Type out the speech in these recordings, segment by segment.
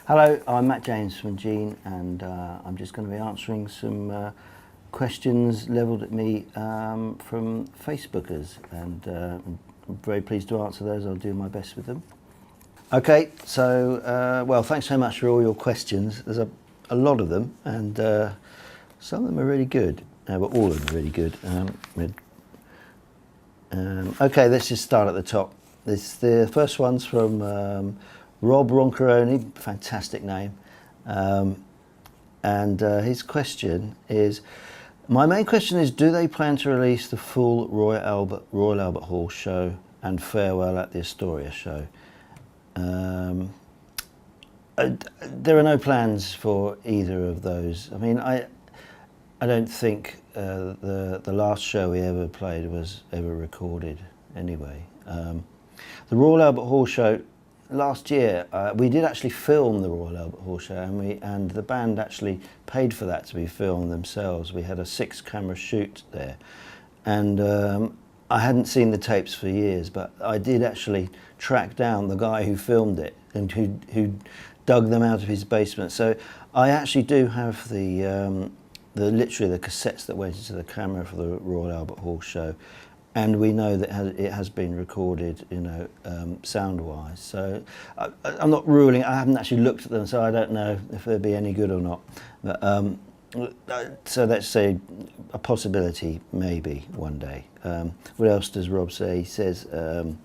Hello, I'm Matt James from Gene, and I'm just going to be answering some questions levelled at me from Facebookers, and I'm very pleased to answer those. I'll do my best with them. Okay, so well, thanks so much for all your questions. There's a lot of them, and some of them are really good, but all of them are really good. Okay, let's just start at the top. The first one's from Rob Roncaroni, fantastic name, and his question is, my main question is, do they plan to release the full Royal Albert Hall show and Farewell at the Astoria show? There are no plans for either of those. I mean, I don't think the last show we ever played was ever recorded anyway. The Royal Albert Hall show, last year, we did actually film the Royal Albert Hall show, and the band actually paid for that to be filmed themselves. We had a 6-camera shoot there, and I hadn't seen the tapes for years, but I did actually track down the guy who filmed it and who dug them out of his basement. So I actually do have literally the cassettes that went into the camera for the Royal Albert Hall show. And we know that it has been recorded, you know, sound-wise. So I'm not ruling. I haven't actually looked at them, so I don't know if they'll be any good or not. But so let's say a possibility, maybe one day. What else does Rob say? He says, do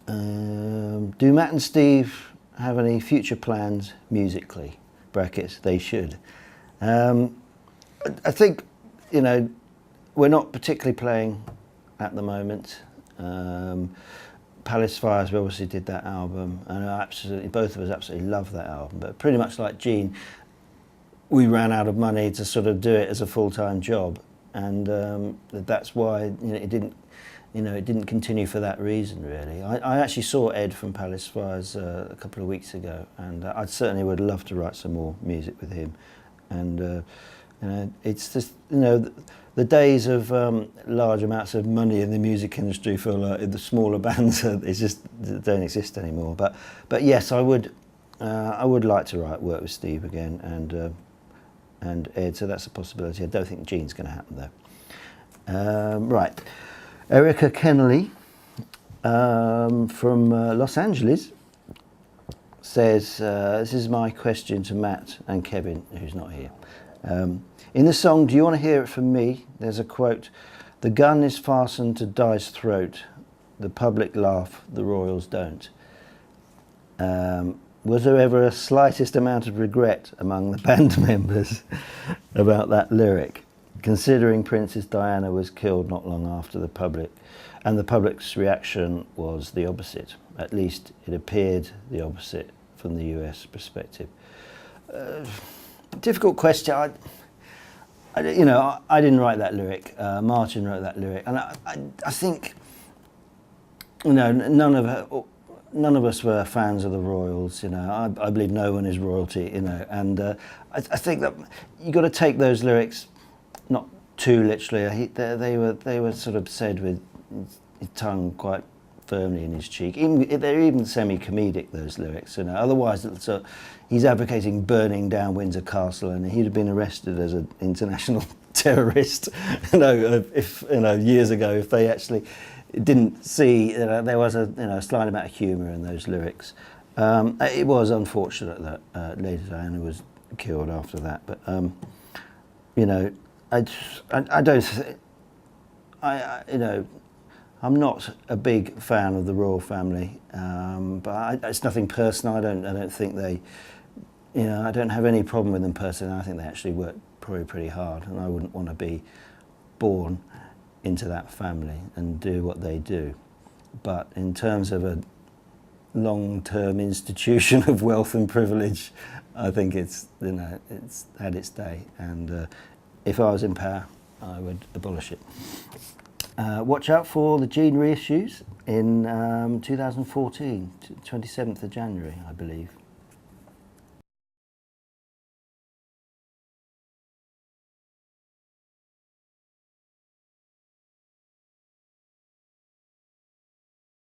Matt and Steve have any future plans musically? Brackets, they should. I think, you know, we're not particularly playing at the moment. Palace Fires, we obviously did that album, and both of us absolutely love that album, but pretty much like Gene, we ran out of money to sort of do it as a full-time job, and that's why, you know, it didn't continue for that reason, really. I actually saw Ed from Palace Fires a couple of weeks ago, and I certainly would love to write some more music with him. And you know, it's just, you know, the days of large amounts of money in the music industry for the smaller bands, it just don't exist anymore. But yes, I would like to work with Steve again, and Ed. So that's a possibility. I don't think Gene's going to happen though. Right, Erica Kennelly from Los Angeles says, this is my question to Matt and Kevin, who's not here. In the song, Do You Want to Hear It From Me? There's a quote, the gun is fastened to Di's throat, the public laugh, the royals don't. Was there ever a slightest amount of regret among the band members about that lyric, considering Princess Diana was killed not long after the public, and the public's reaction was the opposite? At least it appeared the opposite from the US perspective. Difficult question. You know, I didn't write that lyric. Martin wrote that lyric, and I think, you know, none of us were fans of the royals. You know, I believe no one is royalty. You know, and I think that you got to take those lyrics not too literally. They were sort of said with his tongue quite firmly in his cheek. They're even semi-comedic, those lyrics, you know. Otherwise, he's advocating burning down Windsor Castle, and he'd have been arrested as an international terrorist, you know, if, you know, years ago, if they actually didn't see, you know, there was a, you know, slight amount of humour in those lyrics. It was unfortunate that Lady Diana was killed after that, but you know, I don't, you know, I'm not a big fan of the royal family, but it's nothing personal. I don't think they, you know, I don't have any problem with them personally. I think they actually work probably pretty hard, and I wouldn't want to be born into that family and do what they do. But in terms of a long-term institution of wealth and privilege, I think it's, you know, it's had its day, and if I was in power, I would abolish it. Watch out for the Gene reissues in 2014, 27th of January, I believe.